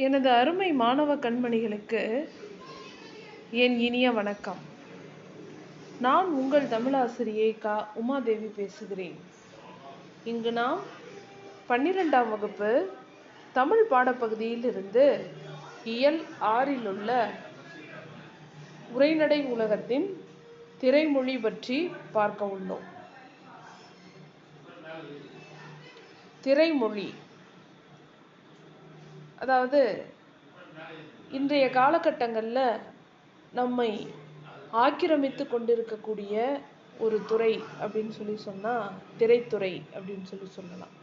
எனது அருமை மாணவ கண்மணிகளுக்கு என் இனிய வணக்கம். நான் உங்கள் தமிழாசிரியை உமாதேவி பேசுகிறேன். இங்கு நாம் 12ஆம் வகுப்பு தமிழ் பாடப்பகுதியில் இருந்து இயல் 6இல் உள்ள உரைநடை உலகத்தின் திரைமொழி பற்றி பார்க்க உள்ளோம். திரைமொழி அதாவது இன்றைய காலகட்டங்களில் நம்மை ஆக்கிரமித்து கொண்டிருக்கக்கூடிய ஒரு துறை அப்படின்னு சொன்னால் திரைத்துறை அப்படின்னு சொல்லலாம்.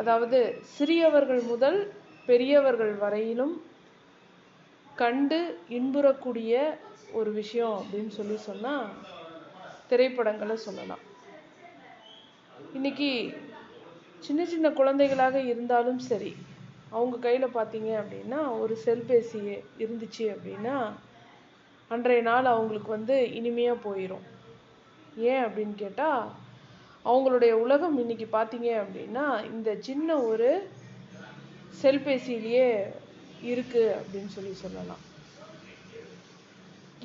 அதாவது சிறியவர்கள் முதல் பெரியவர்கள் வரையிலும் கண்டு இன்புறக்கூடிய ஒரு விஷயம் அப்படின்னு சொன்னால் திரைப்படங்களை சொல்லலாம். இன்னைக்கு சின்ன சின்ன குழந்தைகளாக இருந்தாலும் சரி, அவங்க கையில் பார்த்தீங்க அப்படின்னா ஒரு செல்பேசி இருந்துச்சு அப்படின்னா அன்றைய நாள் அவங்களுக்கு இனிமையாக போயிடும். ஏன் அப்படின்னு கேட்டால், அவங்களுடைய உலகம் இன்னைக்கு பார்த்தீங்க அப்படின்னா இந்த சின்ன ஒரு செல்பேசியிலேயே இருக்கு அப்படின்னு சொல்லலாம்.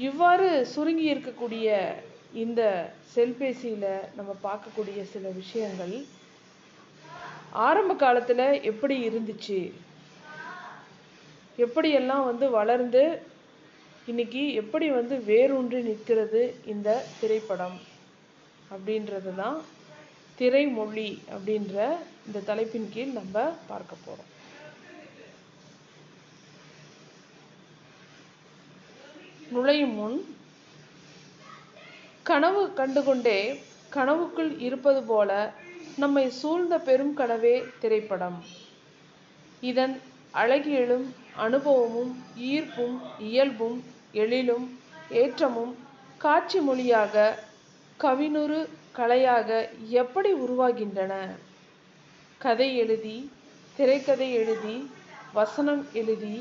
இவ்வாறு சுருங்கி இருக்கக்கூடிய இந்த செல்பேசியில் நம்ம பார்க்கக்கூடிய சில விஷயங்கள் ஆரம்ப காலத்தில் எப்படி இருந்துச்சு, எப்படியெல்லாம் வளர்ந்து இன்னைக்கு எப்படி வேரூன்றி நிற்கிறது இந்த திரைப்படம் அப்படின்றது தான் திரைமொழி அப்படின்ற இந்த தலைப்பின் கீழ் நம்ம பார்க்க போகிறோம். நுழையும் முன் கனவு கண்டுகொண்டே கனவுக்குள் இருப்பது போல நம்மை சூழ்ந்த பெரும் கனவே திரைப்படம். இதன் அழகியலும் அனுபவமும் ஈர்ப்பும் இயல்பும் எழிலும் ஏற்றமும் காட்சி மொழியாக கவினுறு கலையாக எப்படி உருவாகின்றன. கதை எழுதி, திரைக்கதை எழுதி, வசனம் எழுதி,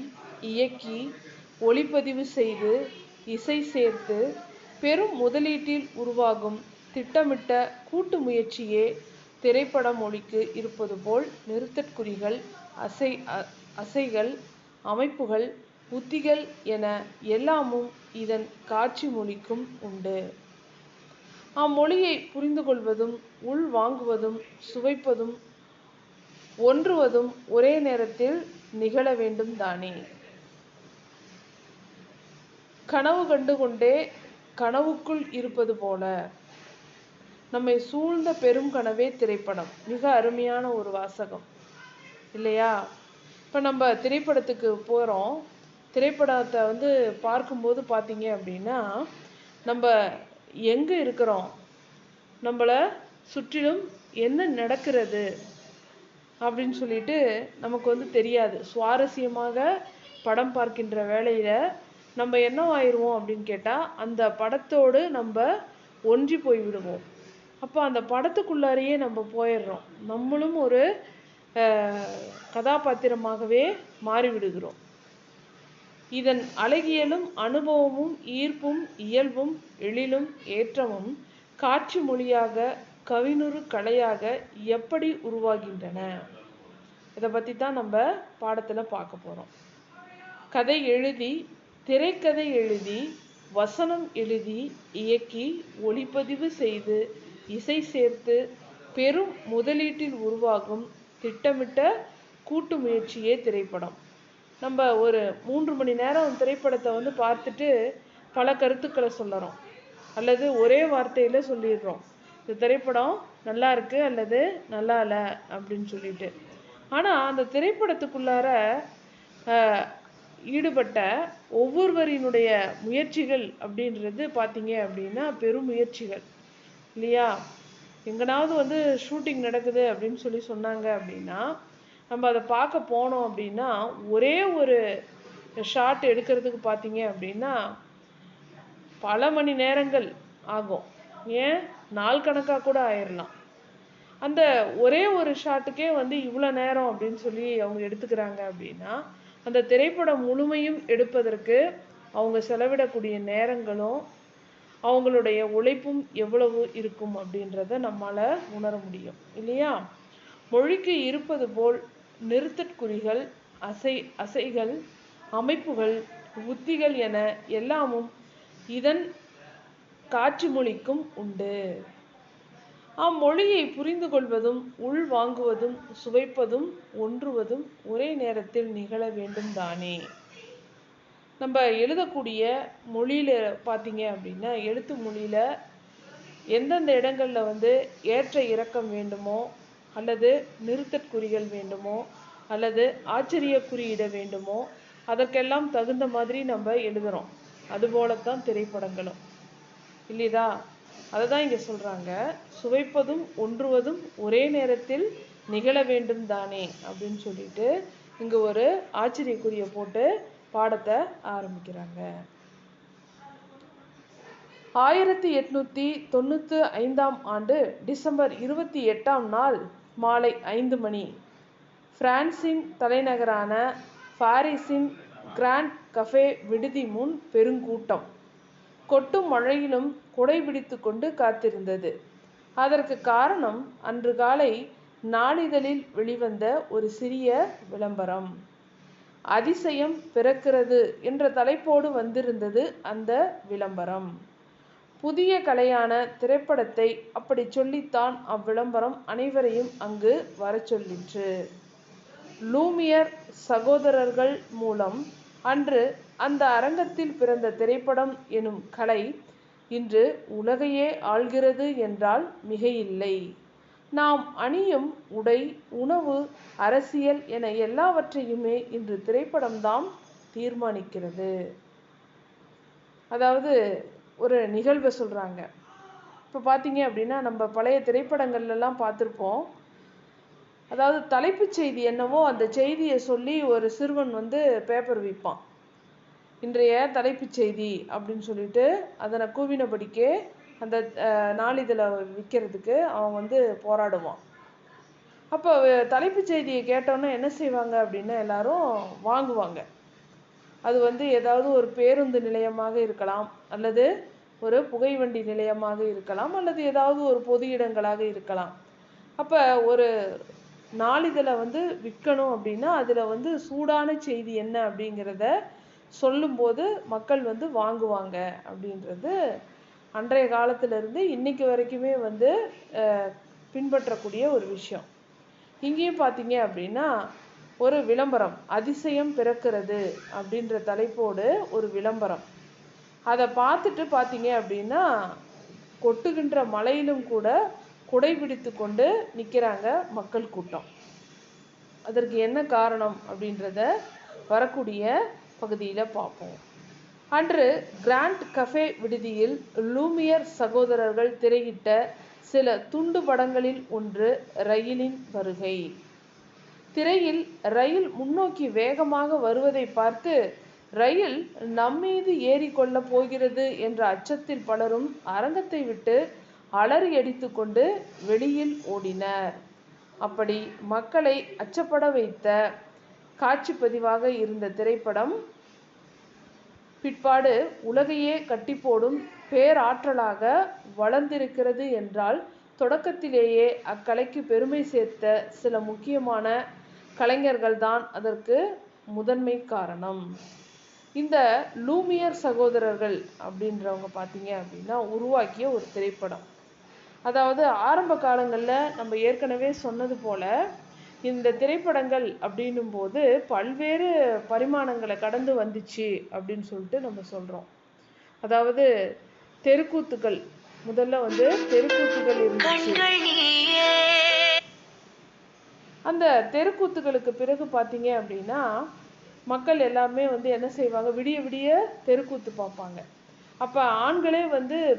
இயக்கி, ஒளிப்பதிவு செய்து, இசை சேர்த்து பெரும் முதலீட்டில் உருவாகும் திட்டமிட்ட கூட்டு முயற்சியே திரைப்பட மொழிக்கு இருப்பது போல் நிறுத்தற்குறிகள், அசைகள், அமைப்புகள், உத்திகள் என எல்லாமும் இதன் காட்சி மொழிக்கும் உண்டு. அம்மொழியை புரிந்து கொள்வதும் உள் வாங்குவதும் சுவைப்பதும் ஒன்றுவதும் ஒரே நேரத்தில் நிகழ வேண்டும் தானே. கனவு கண்டு கொண்டே கனவுக்குள் இருப்பது போல நம்மை சூழ்ந்த பெரும் கனவே திரைப்படம். மிக அருமையான ஒரு வாசகம் இல்லையா? இப்போ நம்ம திரைப்படத்துக்கு போகிறோம். திரைப்படத்தை பார்க்கும்போது பார்த்தீங்க அப்படின்னா நம்ம எங்கே இருக்கிறோம், நம்மளை சுற்றிலும் என்ன நடக்கிறது அப்படின்னு சொல்லிட்டு நமக்கு தெரியாது. சுவாரஸ்யமாக படம் பார்க்கின்ற வேளையில் நம்ம என்ன ஆயிடுவோம் அப்படின்னு கேட்டால் அந்த படத்தோடு நம்ம ஒன்றி போய்விடுவோம். அப்போ அந்த படத்துக்குள்ளாரையே நம்ம போயிடுறோம். நம்மளும் ஒரு கதாபாத்திரமாகவே மாறிவிடுகிறோம். இதன் அழகியலும் அனுபவமும் ஈர்ப்பும் இயல்பும் எழிலும் ஏற்றமும் காட்சி மொழியாக கவினுறு கலையாக எப்படி உருவாகின்றன. இதை பற்றி தான் நம்ம பாடத்தில் பார்க்க போகிறோம். கதை எழுதி, திரைக்கதை எழுதி, வசனம் எழுதி, இயக்கி, ஒளிப்பதிவு செய்து, இசை சேர்த்து பெரும் முதலீட்டில் உருவாகும் திட்டமிட்ட கூட்டு முயற்சியே திரைப்படம். நம்ம ஒரு 3 மணி நேரம் திரைப்படத்தை பார்த்துட்டு பல கருத்துக்களை சொல்லுறோம், அல்லது ஒரே வார்த்தையில் சொல்லிடுறோம், இந்த திரைப்படம் நல்லா இருக்கு அல்லது நல்லா இல்லை அப்படின்னு சொல்லிட்டு. ஆனால் அந்த திரைப்படத்துக்குள்ளார ஈடுபட்ட ஒவ்வொருவரினுடைய முயற்சிகள் அப்படின்றது பார்த்தீங்க அப்படின்னா பெரும் முயற்சிகள் இல்லையா? எங்கனாவது ஷூட்டிங் நடக்குது அப்படின்னு சொன்னாங்க அப்படின்னா நம்ம அதை பார்க்க போனோம் அப்படின்னா ஒரே ஒரு ஷாட் எடுக்கிறதுக்கு பார்த்தீங்க அப்படின்னா பல மணி நேரங்கள் ஆகும். ஏன் நாள் கணக்காக கூட ஆயிடலாம். அந்த ஒரே ஒரு ஷாட்டுக்கே இவ்வளோ நேரம் அப்படின்னு அவங்க எடுத்துக்கிறாங்க அப்படின்னா அந்த திரைப்படம் முழுமையும் எடுப்பதற்கு அவங்க செலவிடக்கூடிய நேரங்களும் அவங்களுடைய உழைப்பும் எவ்வளவு இருக்கும் அப்படின்றத நம்மால் உணர முடியும் இல்லையா? மொழிக்கு இருப்பது போல் நிறுத்தற்குறிகள், அசைகள், அமைப்புகள், உத்திகள் என எல்லாமும் இதன் காட்சி மொழிக்கும் உண்டு. அம்மொழியை புரிந்து கொள்வதும் உள்வாங்குவதும் சுவைப்பதும் ஒன்றுவதும் ஒரே நேரத்தில் நிகழ வேண்டும் தானே. நம்ம எழுதக்கூடிய மொழியில பார்த்தீங்க அப்படின்னா, எழுத்து மொழியில எந்தெந்த இடங்கள்ல ஏற்ற இறக்கம் வேண்டுமோ, அல்லது நிறுத்தற்குறிகள் வேண்டுமோ, அல்லது ஆச்சரிய குறியிட வேண்டுமோ, அதற்கெல்லாம் தகுந்த மாதிரி நம்ம எழுதுறோம். அதுபோலத்தான் திரைப்படங்களும் இல்லைதா. அதை தான் இங்கே சொல்கிறாங்க, சுவைப்பதும் ஒன்றுவதும் ஒரே நேரத்தில் நிகழ வேண்டும் தானே அப்படின்னு சொல்லிட்டு இங்கே ஒரு ஆச்சரியக்குறியை போட்டு பாடத்தை ஆரம்பிக்கிறாங்க. 1895ஆம் ஆண்டு டிசம்பர் 28ஆம் நாள் மாலை 5 மணி பிரான்சின் தலைநகரான பாரிஸின் கிராண்ட் கஃபே விடுதி முன் பெருங்கூட்டம் கொட்டும் மழையிலும் குடை பிடித்து கொண்டு காத்திருந்தது. அதற்கு காரணம் அன்று காலை நாளிதழில் வெளிவந்த ஒரு சிறிய விளம்பரம். அதிசயம் பிறக்கிறது என்ற தலைப்போடு வந்திருந்தது அந்த விளம்பரம். புதிய கலையான திரைப்படத்தை அப்படி சொல்லித்தான் அவ்விளம்பரம் அனைவரையும் அங்கு வர சொல்லிற்று. லூமியர் சகோதரர்கள் மூலம் அன்று அந்த அரங்கத்தில் பிறந்த திரைப்படம் எனும் கலை இன்று உலகையே ஆள்கிறது என்றால் மிகையில்லை. நாம் அணியும் உடை, உணவு, அரசியல் என எல்லாவற்றையுமே இன்று திரைப்படம்தான் தீர்மானிக்கிறது. அதாவது ஒரு நிகழ்வை சொல்கிறாங்க. இப்போ பார்த்தீங்க அப்படின்னா, நம்ம பழைய திரைப்படங்கள்லாம் பார்த்துருப்போம். அதாவது தலைப்புச் செய்தி என்னவோ அந்த செய்தியை சொல்லி ஒரு சிறுவன் பேப்பர் விற்பான். இன்றைய தலைப்புச் செய்தி அப்படின்னு சொல்லிட்டு அதனை கூவினபடிக்கே அந்த நாளிதழை விற்கிறதுக்கு அவன் போராடுவான். அப்போ தலைப்புச் செய்தியை கேட்டோன்னே என்ன செய்வாங்க அப்படின்னா எல்லாரும் வாங்குவாங்க. அது ஏதாவது ஒரு பேருந்து நிலையமாக இருக்கலாம், அல்லது ஒரு புகைவண்டி நிலையமாக இருக்கலாம், அல்லது ஏதாவது ஒரு பொது இடங்களாக இருக்கலாம். அப்போ ஒரு நாளிதழை விற்கணும் அப்படின்னா அதில் சூடான செய்தி என்ன அப்படிங்கிறத சொல்லும்போது மக்கள் வாங்குவாங்க அப்படின்றது அன்றைய காலத்திலிருந்து இன்னைக்கு வரைக்குமே பின்பற்றக்கூடிய ஒரு விஷயம். இங்கேயும் பார்த்தீங்க அப்படின்னா ஒரு விளம்பரம், அதிசயம் பிறக்கிறது அப்படின்ற தலைப்போடு ஒரு விளம்பரம். அதை பார்த்துட்டு பார்த்தீங்க அப்படின்னா கொட்டுகின்ற மழையிலும் கூட குடை பிடித்து கொண்டு நிற்கிறாங்க மக்கள் கூட்டம். அதற்கு என்ன காரணம் அப்படின்றத வரக்கூடிய பகுதியில் பார்ப்போம். அன்று கிராண்ட் கஃபே விடுதியில் லூமியர் சகோதரர்கள் திரையிட்ட சில துண்டு படங்களில் ஒன்று ரயிலின் வருகை. திரையில் ரயில் முன்னோக்கி வேகமாக வருவதை பார்த்து ரயில் நம்மீது ஏறிக்கொள்ள போகிறது என்ற அச்சத்தில் பலரும் அரங்கத்தை விட்டு அலறி அடித்து கொண்டு வெளியில் ஓடினர். அப்படி மக்களை அச்சப்பட வைத்த காட்சிப்பதிவாக இருந்த திரைப்படம் பிற்பாடு உலகையே கட்டிப்போடும் பேராற்றலாக வளர்ந்திருக்கிறது என்றால் தொடக்கத்திலேயே அக்கலைக்கு பெருமை சேர்த்த சில முக்கியமான கலைஞர்கள்தான் அதற்கு முதன்மை காரணம். இந்த லூமியர் சகோதரர்கள் அப்படின்றவங்க பார்த்தீங்க அப்படின்னா உருவாக்கிய ஒரு திரைப்படம். அதாவது ஆரம்ப காலங்களில் நம்ம ஏற்கனவே சொன்னது போல இந்த திரைப்படங்கள் அப்படின்னும் போது பல்வேறு பரிமாணங்களை கடந்து வந்துச்சு அப்படின்னு சொல்லிட்டு நம்ம சொல்கிறோம். அதாவது தெருக்கூத்துக்கள், முதல்ல தெருக்கூத்துகள் இருந்துச்சு. அந்த தெருக்கூத்துகளுக்கு பிறகு பார்த்தீங்க அப்படின்னா மக்கள் எல்லாருமே என்ன செய்வாங்க, விடிய விடிய தெருக்கூத்து பார்ப்பாங்க. அப்போ ஆண்களே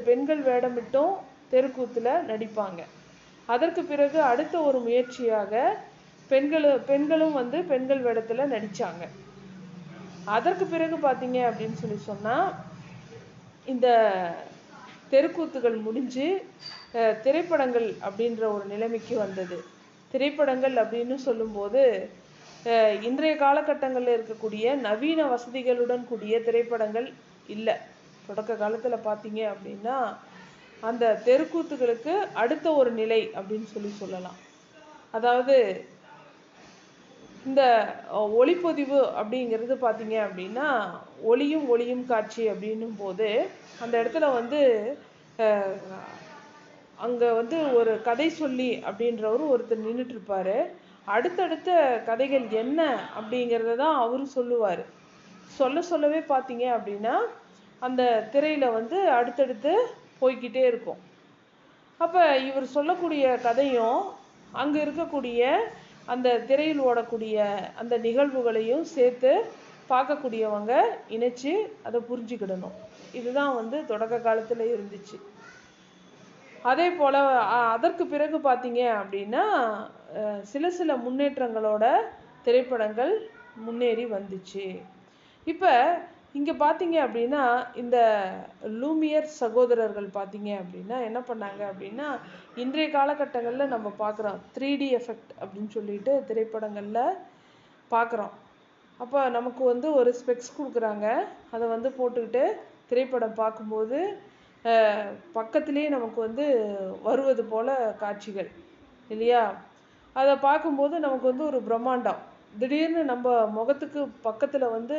பெண்கள் வேடமிட்டும் தெருக்கூத்தில் நடிப்பாங்க. அதற்கு பிறகு அடுத்த ஒரு முயற்சியாக பெண்களும் பெண்கள் வேடத்தில் நடித்தாங்க. அதற்கு பிறகு பார்த்தீங்க அப்படின்னு சொன்னால் இந்த தெருக்கூத்துகள் முடிஞ்சு திரைப்படங்கள் அப்படின்ற ஒரு நிலைமைக்கு வந்தது. திரைப்படங்கள் அப்படின்னு சொல்லும்போது இன்றைய காலகட்டங்களில் இருக்கக்கூடிய நவீன வசதிகளுடன் கூடிய திரைப்படங்கள் இல்லை. தொடக்க காலத்தில் பார்த்தீங்க அப்படின்னா அந்த தெருக்கூத்துகளுக்கு அடுத்த ஒரு நிலை அப்படின்னு சொல்லலாம். அதாவது இந்த ஒளிப்பதிவு அப்படிங்கிறது பார்த்தீங்க அப்படின்னா ஒளியும் ஒளியும் காட்சி அப்படின்னும் போது அந்த இடத்துல வந்து அங்கே வந்து ஒரு கதை சொல்லி அப்படின்றவர் ஒருத்தர் நின்றுட்டு இருப்பாரு. அடுத்தடுத்த கதைகள் என்ன அப்படிங்கிறத தான் அவரும் சொல்லுவார். சொல்லவே பார்த்தீங்க அப்படின்னா அந்த திரையில் வந்து அடுத்தடுத்து போய்கிட்டே இருக்கும். அப்போ இவர் சொல்லக்கூடிய கதையும் அங்கே இருக்கக்கூடிய அந்த திரையில் ஓடக்கூடிய அந்த நிகழ்வுகளையும் சேர்த்து பார்க்கக்கூடியவங்க இணைச்சு அதை புரிஞ்சுக்கிடணும். இதுதான் வந்து தொடக்க காலத்தில் இருந்துச்சு. அதே போல் அதற்கு பிறகு பார்த்தீங்க அப்படின்னா சில முன்னேற்றங்களோட திரைப்படங்கள் முன்னேறி வந்துச்சு. இப்போ இங்கே பார்த்தீங்க அப்படின்னா இந்த லூமியர் சகோதரர்கள் பார்த்தீங்க அப்படின்னா என்ன பண்ணாங்க அப்படின்னா இன்றைய காலகட்டங்களில் நம்ம பார்க்குறோம் 3D எஃபெக்ட் அப்படின்னு சொல்லிட்டு திரைப்படங்களில் பார்க்குறோம். அப்போ நமக்கு வந்து ஒரு ஸ்பெக்ஸ் கொடுக்குறாங்க. அதை வந்து போட்டுக்கிட்டு திரைப்படம் பார்க்கும்போது பக்கத்துலேயே நமக்கு வந்து வருவது போல் காட்சிகள் இல்லையா? அதை பார்க்கும்போது நமக்கு வந்து ஒரு பிரம்மாண்டம். திடீர்னு நம்ம முகத்துக்கு பக்கத்தில் வந்து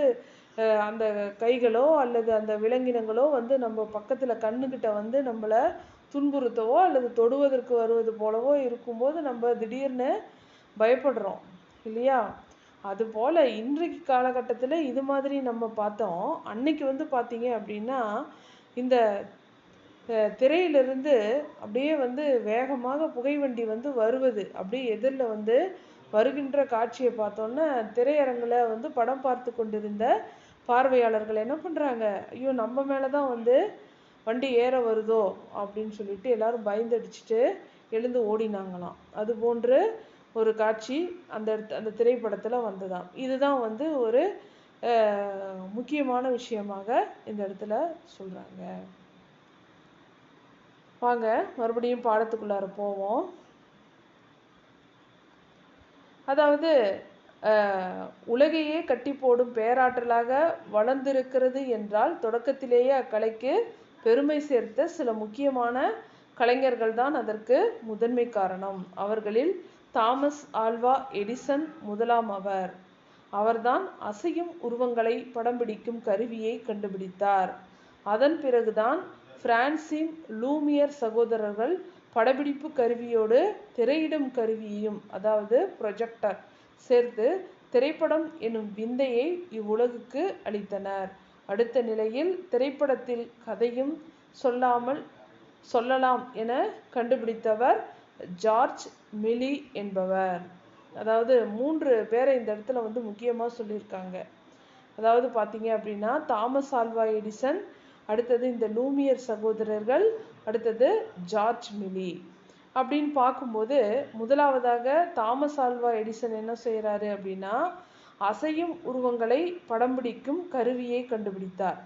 அந்த கைகளோ அல்லது அந்த விலங்கினங்களோ வந்து நம்ம பக்கத்தில் கண்ணுக்கிட்ட வந்து நம்மளை துன்புறுத்தவோ அல்லது தொடுவதற்கு வருவது போலவோ இருக்கும்போது நம்ம திடீர்னு பயப்படுறோம் இல்லையா? அதுபோல் இன்றைக்கு காலகட்டத்தில் இது மாதிரி நம்ம பார்த்தோம். அன்னைக்கு வந்து பார்த்தீங்க அப்படின்னா இந்த திரையிலிருந்து அப்படியே வந்து வேகமாக புகைவண்டி வந்து வருவது, அப்படியே எதிரில் வந்து வருகின்ற காட்சியை பார்த்தோன்னா திரையரங்கில் வந்து படம் பார்த்து கொண்டிருந்த பார்வையாளர்கள் என்ன பண்ணுறாங்க, ஐயோ நம்ம மேலே தான் வந்து வண்டி ஏற வருதோ அப்படின்னு சொல்லிட்டு எல்லாரும் பயந்தடிச்சுட்டு எழுந்து ஓடினாங்களாம். அது போன்று ஒரு காட்சி அந்த திரைப்படத்தில் வந்ததாம். இதுதான் வந்து ஒரு முக்கியமான விஷயமாக இந்த இடத்துல சொல்கிறாங்க. வாங்க மறுபடியும் பாடத்துக்குள்ளார போவோம். அதாவது உலகையே கட்டி போடும் பேராற்றலாக வளர்ந்திருக்கிறது என்றால் தொடக்கத்திலேயே அக்கலைக்கு பெருமை சேர்த்த சில முக்கியமான கலைஞர்கள் தான் அதற்கு முதன்மை காரணம். அவர்களில் தாமஸ் ஆல்வா எடிசன் முதலாம் அவர்தான் அசையும் உருவங்களை படம் பிடிக்கும் கருவியை கண்டுபிடித்தார். அதன் பிறகுதான் பிரான்சின் லூமியர் சகோதரர்கள் படப்பிடிப்பு கருவியோடு திரையிடும் கருவியையும் அதாவது ப்ரொஜெக்டர் சேர்த்து திரைப்படம் எனும் விந்தையை இவ்வுலகுக்கு அளித்தனர். அடுத்த நிலையில் திரைப்படத்தில் கதையும் சொல்லலாம் என கண்டுபிடித்தவர் ஜார்ஜ் மிலி என்பவர். அதாவது 3 பேரை இந்த இடத்துல வந்து முக்கியமாக சொல்லியிருக்காங்க. அதாவது பார்த்தீங்க அப்படின்னா தாமஸ் ஆல்வா எடிசன், அடுத்தது இந்த லூமியர் சகோதரர்கள், அடுத்தது ஜார்ஜ் மிலி அப்படின்னு பார்க்கும்போது முதலாவதாக தாமஸ் ஆல்வா எடிசன் என்ன செய்கிறாரு அப்படின்னா அசையும் உருவங்களை படம் பிடிக்கும் கருவியை கண்டுபிடித்தார்.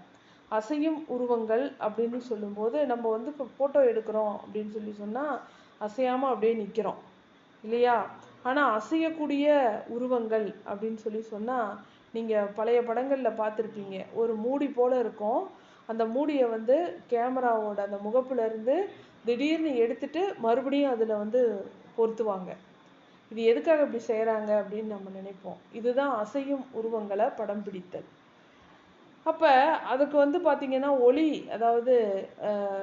அசையும் உருவங்கள் அப்படின்னு சொல்லும்போது நம்ம வந்து இப்போ ஃபோட்டோ எடுக்கிறோம் அப்படின்னு சொன்னால் அசையாமல் அப்படியே நிற்கிறோம் இல்லையா? ஆனால் அசையக்கூடிய உருவங்கள் அப்படின்னு சொன்னால் நீங்கள் பழைய படங்களில் பார்த்துருப்பீங்க. ஒரு மூடி போல் இருக்கும். அந்த மூடியை வந்து கேமராவோட அந்த முகப்புலேருந்து திடீர்னு எடுத்துட்டு மறுபடியும் அதில் வந்து பொருத்துவாங்க. இது எதுக்காக இப்படி செய்கிறாங்க அப்படின்னு நம்ம நினைப்போம். இதுதான் அசையும் உருவங்களை படம் பிடித்தல். அப்போ அதுக்கு வந்து பார்த்திங்கன்னா ஒளி, அதாவது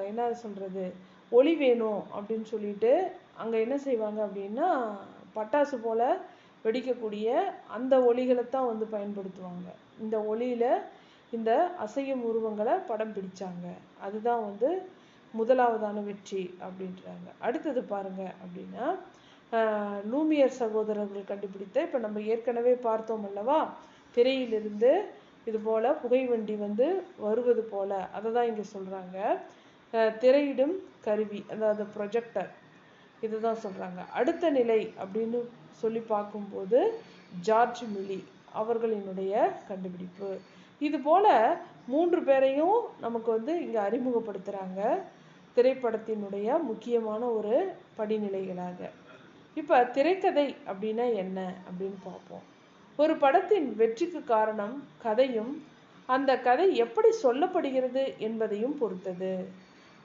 என்ன சொல்கிறது, ஒளி வேணும் அப்படின்னு சொல்லிட்டு அங்கே என்ன செய்வாங்க அப்படின்னா பட்டாசு போல் வெடிக்கக்கூடிய அந்த ஒளிகளைத்தான் வந்து பயன்படுத்துவாங்க. இந்த ஒளியில் இந்த அசையும் உருவங்களை படம் பிடிச்சாங்க. அதுதான் வந்து முதலாவதான வெற்றி அப்படின்றாங்க. அடுத்தது பாருங்க அப்படின்னா லூமியர் சகோதரர்கள் கண்டுபிடித்த, இப்போ நம்ம ஏற்கனவே பார்த்தோம் அல்லவா, திரையிலிருந்து இது போல் புகைவண்டி வந்து வருவது போல், அதை தான் இங்கே சொல்கிறாங்க. திரையிடும் கருவி அதாவது ப்ரொஜெக்டர், இதுதான் சொல்கிறாங்க. அடுத்த நிலை அப்படின்னு சொல்லி பார்க்கும்போது ஜார்ஜ் மிலி அவர்களினுடைய கண்டுபிடிப்பு. இது போல் 3 பேரையும் நமக்கு வந்து இங்கே அறிமுகப்படுத்துகிறாங்க திரைப்படத்தினுடைய முக்கியமான ஒரு படிநிலைகளாக. இப்போ திரைக்கதை அப்படின்னா என்ன அப்படின்னு பார்ப்போம். ஒரு படத்தின் வெற்றிக்கு காரணம் கதையும் அந்த கதை எப்படி சொல்லப்படுகிறது என்பதையும் பொறுத்தது.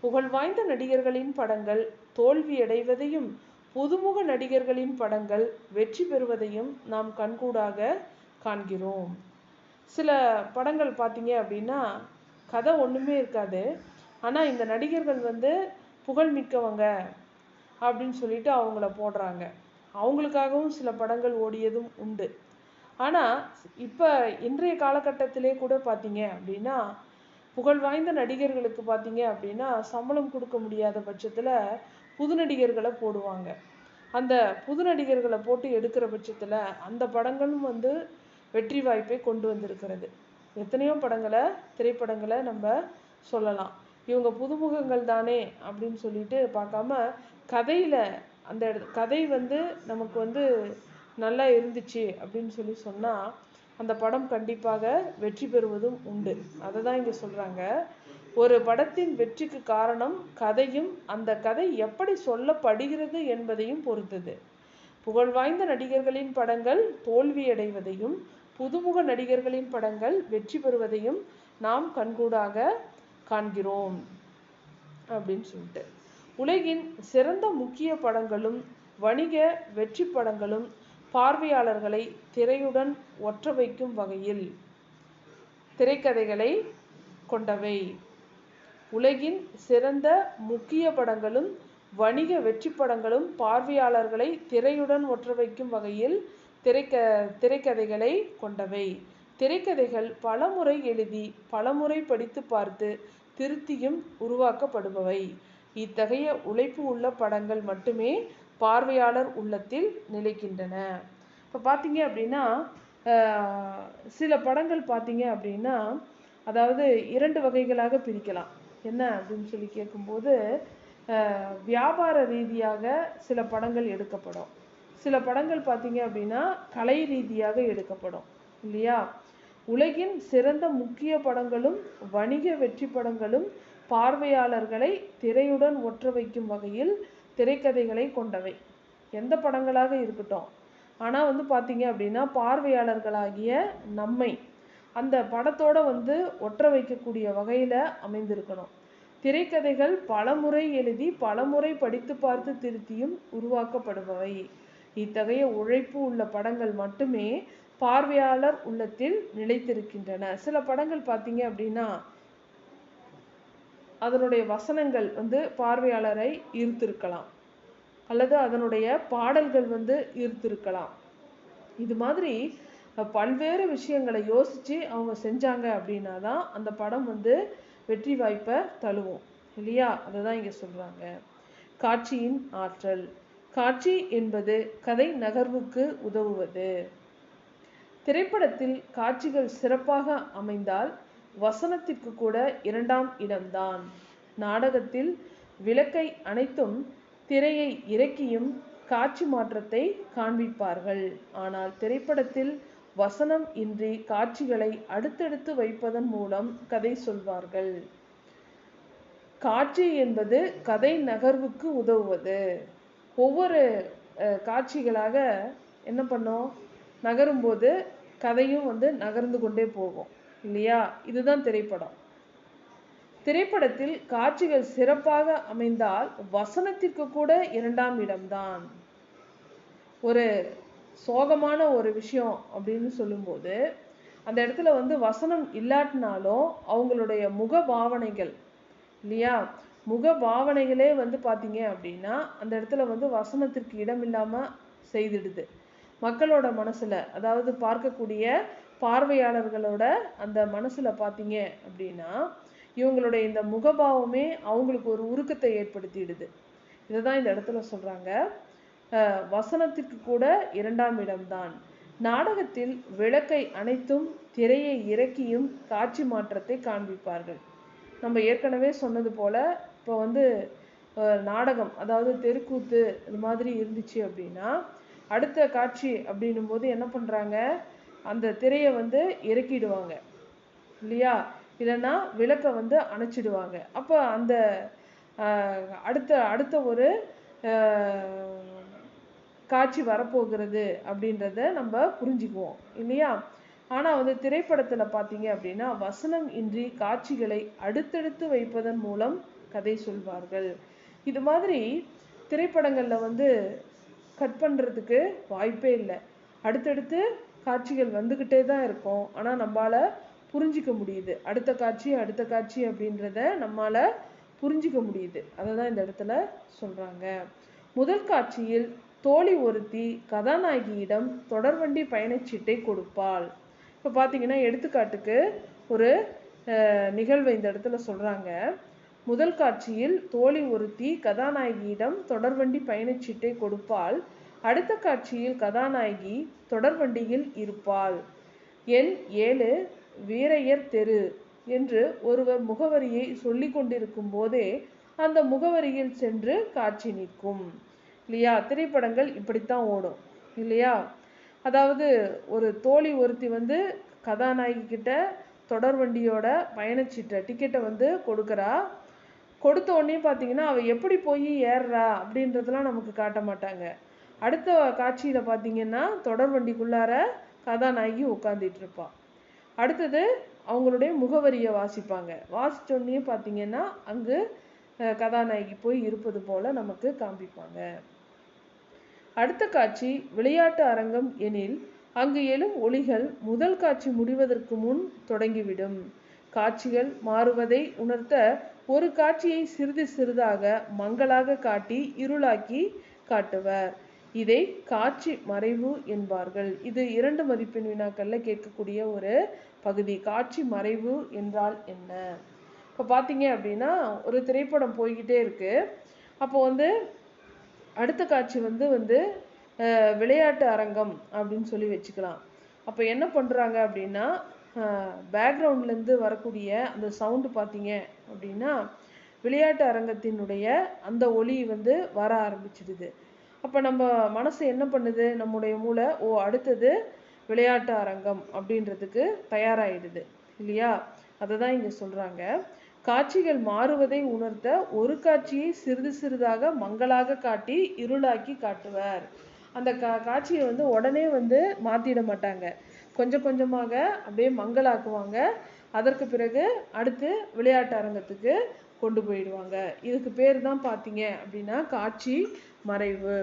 புகழ் வாய்ந்த நடிகர்களின் படங்கள் தோல்வியடைவதையும் புதுமுக நடிகர்களின் படங்கள் வெற்றி பெறுவதையும் நாம் கண்கூடாக காண்கிறோம். சில படங்கள் பார்த்தீங்க அப்படின்னா கதை ஒன்றுமே இருக்காது, ஆனால் இந்த நடிகர்கள் வந்து புகழ்மிக்கவங்க அப்படின்னு சொல்லிட்டு அவங்கள போடுறாங்க. அவங்களுக்காகவும் சில படங்கள் ஓடியதும் உண்டு. ஆனால் இப்போ இன்றைய காலகட்டத்திலே கூட பார்த்தீங்க அப்படின்னா புகழ் வாய்ந்த நடிகர்களுக்கு பார்த்தீங்க அப்படின்னா சம்பளம் கொடுக்க முடியாத பட்சத்தில் புது நடிகர்களை போடுவாங்க. அந்த புது நடிகர்களை போட்டு எடுக்கிற பட்சத்தில் அந்த படங்களும் வந்து வெற்றி வாய்ப்பை கொண்டு வந்திருக்கிறது. எத்தனையோ திரைப்படங்களை நம்ம சொல்லலாம். இவங்க புதுமுகங்கள் தானே அப்படின்னு சொல்லிட்டு பார்க்காம கதையில் அந்த கதை வந்து நமக்கு வந்து நல்லா இருந்துச்சு அப்படின்னு சொன்னால் அந்த படம் கண்டிப்பாக வெற்றி பெறுவதும் உண்டு. அதை தான் இங்கே சொல்கிறாங்க. ஒரு படத்தின் வெற்றிக்கு காரணம் கதையும் அந்த கதை எப்படி சொல்லப்படுகிறது என்பதையும் பொறுத்தது. புகழ் வாய்ந்த நடிகர்களின் படங்கள் தோல்வியடைவதையும் புதுமுக நடிகர்களின் படங்கள் வெற்றி பெறுவதையும் நாம் கண்கூடாக காண்கிறோம் அப்படின்னு சொல்லிட்டு. உலகின் சிறந்த முக்கிய படங்களும் வணிக வெற்றி படங்களும் பார்வையாளர்களை திரையுடன் ஒற்ற வைக்கும் வகையில் திரைக்கதைகளை கொண்டவை. உலகின் சிறந்த முக்கிய படங்களும் வணிக வெற்றி படங்களும் பார்வையாளர்களை திரையுடன் ஒற்ற வைக்கும் வகையில் திரைக்கதைகளை கொண்டவை. திரைக்கதைகள் பலமுறை எழுதி பலமுறை படித்து பார்த்து திருத்தியும் உருவாக்கப்படுபவை. இத்தகைய உழைப்பு உள்ள படங்கள் மட்டுமே பார்வையாளர் உள்ளத்தில் நிலைக்கின்றன. இப்போ பார்த்தீங்க அப்படின்னா சில படங்கள் பார்த்தீங்க அப்படின்னா அதாவது 2 வகைகளாக பிரிக்கலாம். என்ன அப்படின்னு சொல்லி கேட்கும்போது வியாபார ரீதியாக சில படங்கள் எடுக்கப்படும். சில படங்கள் பார்த்தீங்க அப்படின்னா கலை ரீதியாக எடுக்கப்படும் இல்லையா? உலகின் சிறந்த முக்கிய படங்களும் வணிக வெற்றி படங்களும் பார்வையாளர்களை திரையுடன் ஒற்ற வைக்கும் வகையில் திரைக்கதைகளை கொண்டவை. எந்த படங்களாக இருக்கட்டும், ஆனால் வந்து பார்த்தீங்க அப்படின்னா பார்வையாளர்களாகிய நம்மை அந்த படத்தோட வந்து ஒற்ற வைக்கக்கூடிய வகையில் அமைந்திருக்கணும். திரைக்கதைகள் பலமுறை எழுதி பலமுறை படித்து பார்த்து திருத்தியும் உருவாக்கப்படுபவை. இத்தகைய உழைப்பு உள்ள படங்கள் மட்டுமே பார்வையாளர் உள்ளத்தில் நிலைத்திருக்கின்றன. சில படங்கள் பார்த்தீங்க அப்படின்னா அதனுடைய வசனங்கள் வந்து பார்வையாளரை ஈர்த்திருக்கலாம், அல்லது அதனுடைய பாடல்கள் வந்து ஈர்த்திருக்கலாம். இது மாதிரி பல்வேறு விஷயங்களை யோசித்து அவங்க செஞ்சாங்க அப்படின்னா தான் அந்த படம் வந்து வெற்றி வாய்ப்பை தழுவும் இல்லையா? அதை தான் இங்கே சொல்கிறாங்க. காட்சியின் ஆற்றல். காட்சி என்பது கதை நகர்வுக்கு உதவுவது. திரைப்படத்தில் காட்சிகள் சிறப்பாக அமைந்தால் வசனத்திற்கு கூட 2ஆம் இடம்தான். நாடகத்தில் விளக்கை அணைத்தும் திரையை இறக்கியும் காட்சி மாற்றத்தை காண்பிப்பார்கள். ஆனால் திரைப்படத்தில் வசனம் இன்றி காட்சிகளை அடுத்தடுத்து வைப்பதன் மூலம் கதை சொல்வார்கள். காட்சி என்பது கதை நகர்வுக்கு உதவுவது. ஒவ்வொரு காட்சிகளாக என்ன பண்ணோம், நகரும்போது கதையும் வந்து நகர்ந்து கொண்டே போகும் இல்லையா? இதுதான் திரைப்படம். திரைப்படத்தில் காட்சிகள் சிறப்பாக அமைந்தால் வசனத்திற்கு கூட 2ஆம் இடம்தான். ஒரு சோகமான ஒரு விஷயம் அப்படின்னு சொல்லும்போது அந்த இடத்துல வந்து வசனம் இல்லாட்டினாலும் அவங்களுடைய முக பாவனைகள் இல்லையா, முக பாவனைகளே வந்து பார்த்தீங்க அப்படின்னா அந்த இடத்துல வந்து வசனத்திற்கு இடம் இல்லாமல் செய்திடுது. மக்களோட மனசில், அதாவது பார்க்கக்கூடிய பார்வையாளர்களோட அந்த மனசில் பார்த்தீங்க அப்படின்னா இவங்களுடைய இந்த முகபாவமே அவங்களுக்கு ஒரு உருக்கத்தை ஏற்படுத்திடுது. இதை தான் இந்த இடத்துல சொல்கிறாங்க. வசனத்திற்கு கூட 2ஆம் இடம்தான். நாடகத்தில் விளக்கை அணைத்தும் திரையை இறக்கியும் காட்சி மாற்றத்தை காண்பிப்பார்கள். நம்ம ஏற்கனவே சொன்னது போல் இப்போ வந்து நாடகம், அதாவது தெருக்கூத்து இது மாதிரி இருந்துச்சு அப்படின்னா அடுத்த காட்சி அப்படின்னும் போது என்ன பண்ணுறாங்க, அந்த திரையை வந்து இறக்கிடுவாங்க இல்லையா? இல்லைன்னா விளக்கை வந்து அணைச்சிடுவாங்க. அப்போ அந்த அடுத்த ஒரு காட்சி வரப்போகிறது அப்படின்றத நம்ம புரிஞ்சுக்குவோம் இல்லையா? ஆனால் வந்து திரைப்படத்தில் பார்த்தீங்க அப்படின்னா வசனம் இன்றி காட்சிகளை அடுத்தடுத்து வைப்பதன் மூலம் கதை சொல்வார்கள். இது மாதிரி திரைப்படங்களில் வந்து கட் பண்ணுறதுக்கு வாய்ப்பே இல்லை. அடுத்தடுத்து காட்சிகள் வந்துக்கிட்டே தான் இருக்கும். ஆனால் நம்மளால் புரிஞ்சிக்க முடியுது. அடுத்த காட்சி அப்படின்றத நம்மளால் புரிஞ்சிக்க முடியுது. அதை தான் இந்த இடத்துல சொல்கிறாங்க. முதல் காட்சியில் தோழி ஒருத்தி கதாநாயகியிடம் தொடர்வண்டி பயணச்சீட்டை கொடுப்பாள். இப்போ பார்த்தீங்கன்னா எடுத்துக்காட்டுக்கு ஒரு நிகழ்வை இந்த இடத்துல சொல்கிறாங்க. முதல் காட்சியில் தோழி ஒருத்தி கதாநாயகியிடம் தொடர்வண்டி பயணச்சீட்டை கொடுப்பாள். அடுத்த காட்சியில் கதாநாயகி தொடர்வண்டியில் இருப்பாள். எண் 7 வீரையர் தெரு என்று ஒருவர் முகவரியை சொல்லி கொண்டிருக்கும் போதே அந்த முகவரியில் சென்று காட்சி நிற்கும். இல்லையா? திரைப்படங்கள் இப்படித்தான் ஓடும் இல்லையா? அதாவது ஒரு தோழி ஒருத்தி வந்து கதாநாயகி கிட்ட தொடர்வண்டியோட பயணச்சீட்டை டிக்கெட்டை வந்து கொடுக்குறா. கொடுத்த உடனே பார்த்தீங்கன்னா அவள் எப்படி போய் ஏறுறா அப்படின்றதெல்லாம் நமக்கு காட்ட மாட்டாங்க. அடுத்த காட்சியில் பார்த்தீங்கன்னா தொடர்வண்டிக்குள்ளார கதாநாயகி உட்காந்துட்டு இருப்பாள். அடுத்தது அவங்களுடைய முகவரியை வாசிப்பாங்க. வாசிச்சோடனே பார்த்தீங்கன்னா அங்கு கதாநாயகி போய் இருப்பது போல நமக்கு காண்பிப்பாங்க. அடுத்த காட்சி விளையாட்டு அரங்கம் எனில் அங்கு எழும் ஒலிகள் முதல் காட்சி முடிவதற்கு முன் தொடங்கிவிடும். காட்சிகள் மாறுவதை உணர்த்த ஒரு காட்சியை சிறிது சிறிதாக மங்களாக காட்டி இருளாக்கி காட்டுவர். இதை காட்சி மறைவு என்பார்கள். இது 2 மதிப்பெண் வினாக்கள்ல கேட்கக்கூடிய ஒரு பகுதி. காட்சி மறைவு என்றால் என்ன? இப்போ பார்த்தீங்க அப்படின்னா ஒரு திரைப்படம் போய்கிட்டே இருக்கு. அப்போ வந்து அடுத்த காட்சி வந்து விளையாட்டு அரங்கம் அப்படின்னு சொல்லி வச்சுக்கலாம். அப்போ என்ன பண்ணுறாங்க அப்படின்னா பேக்ரவுண்ட்லேருந்து வரக்கூடிய அந்த சவுண்டு பார்த்தீங்க அப்படின்னா விளையாட்டு அரங்கத்தினுடைய அந்த ஒலி வந்து வர ஆரம்பிச்சிடுது. அப்போ நம்ம மனசு என்ன பண்ணுது? நம்முடைய மூளை அடுத்தது விளையாட்டு அரங்கம் அப்படின்றதுக்கு தயாராகிடுது இல்லையா? அதை தான் இங்கே சொல்கிறாங்க. காட்சிகள் மாறுவதை உணர்த்த ஒரு காட்சியை சிறிது சிறிதாக மங்களாக காட்டி இருளாக்கி காட்டுவார். அந்த காட்சியை வந்து உடனே வந்து மாற்றிட மாட்டாங்க. கொஞ்சம் கொஞ்சமாக அப்படியே மங்களாக்குவாங்க. அதற்கு பிறகு அடுத்து விளையாட்டு அரங்கத்துக்கு கொண்டு போயிடுவாங்க. இதுக்கு பேர் தான் பார்த்தீங்க அப்படின்னா காட்சி மறைவு.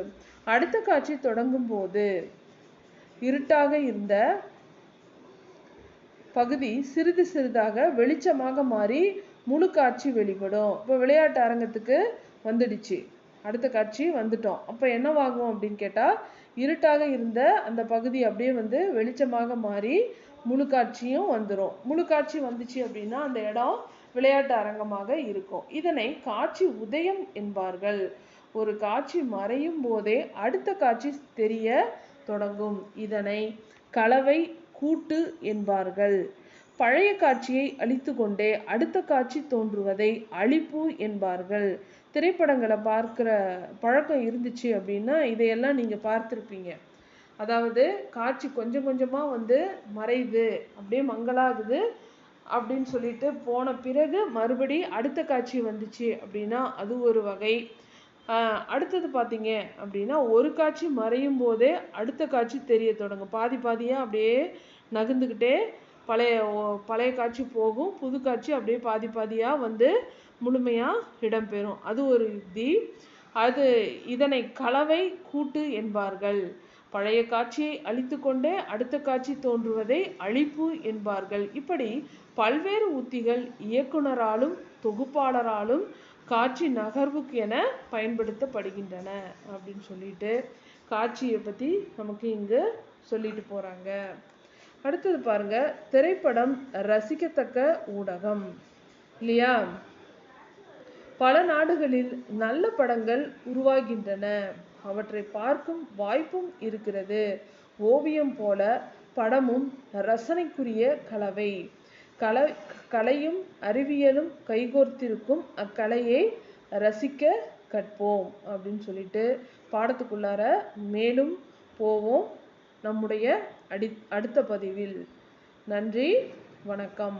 அடுத்த காட்சி தொடங்கும் போது இருட்டாக இருந்த பகுதி சிறிது சிறிதாக வெளிச்சமாக மாறி முழு காட்சி வெளிப்படும். இப்போ விளையாட்டு அரங்கத்துக்கு வந்துடுச்சு, அடுத்த காட்சி வந்துட்டோம். அப்போ என்னவாகும் அப்படின்னு கேட்டால் இருட்டாக இருந்த அந்த பகுதி அப்படியே வந்து வெளிச்சமாக மாறி முழு காட்சியும் வந்துடும். முழு காட்சி வந்துச்சு அப்படின்னா அந்த இடம் விளையாட்டு அரங்கமாக இருக்கும். இதனை காட்சி உதயம் என்பார்கள். ஒரு காட்சி மறையும் போதே அடுத்த காட்சி தெரிய தொடங்கும். இதனை கலவை கூட்டு என்பார்கள். பழைய காட்சியை அழித்து கொண்டே அடுத்த காட்சி தோன்றுவதை அழிப்பு என்பார்கள். திரைப்படங்களை பார்க்குற பழக்கம் இருந்துச்சு அப்படின்னா இதையெல்லாம் நீங்கள் பார்த்துருப்பீங்க. அதாவது காட்சி கொஞ்சம் கொஞ்சமாக வந்து மறையுது, அப்படியே மங்களாகுது அப்படின்னு சொல்லிட்டு போன பிறகு மறுபடி அடுத்த காட்சி வந்துச்சு அப்படின்னா அது ஒரு வகை. அடுத்தது பார்த்தீங்க அப்படின்னா ஒரு காட்சி மறையும் போதே அடுத்த காட்சி தெரிய தொடங்கும். பாதி பாதியாக அப்படியே நகர்ந்துக்கிட்டே பழைய காட்சி போகும், புது காட்சி அப்படியே பாதி பாதியாக வந்து முழுமையாக இடம்பெறும். அது ஒரு யுக்தி. இதனை கலவை கூட்டு என்பார்கள். பழைய காட்சியை அழித்து கொண்டே அடுத்த காட்சி தோன்றுவதை அழிப்பு என்பார்கள். இப்படி பல்வேறு உத்திகள் இயக்குனராலும் தொகுப்பாளராலும் காட்சி நகர்வுக்கு என பயன்படுத்தப்படுகின்றன அப்படின்னு சொல்லிட்டு காட்சியை பற்றி நமக்கு இங்கு சொல்லிட்டு போகிறாங்க. அடுத்தது பாருங்க, திரைப்படம் ரசிக்கத்தக்க ஊடகம் இல்லையா? பல நாடுகளில் நல்ல படங்கள் உருவாகின்றன, அவற்றை பார்க்கும் வாய்ப்பும் இருக்கிறது. ஓவியம் போல படமும் ரசனைக்குரிய கலவை. கலையும் அறிவியலும் கைகோர்த்திருக்கும் அக்கலையை ரசிக்க கற்போம் அப்படின்னு சொல்லிட்டு பாடத்துக்குள்ளார மேலும் போவோம் நம்முடைய அடுத்த பதிவில். நன்றி, வணக்கம்.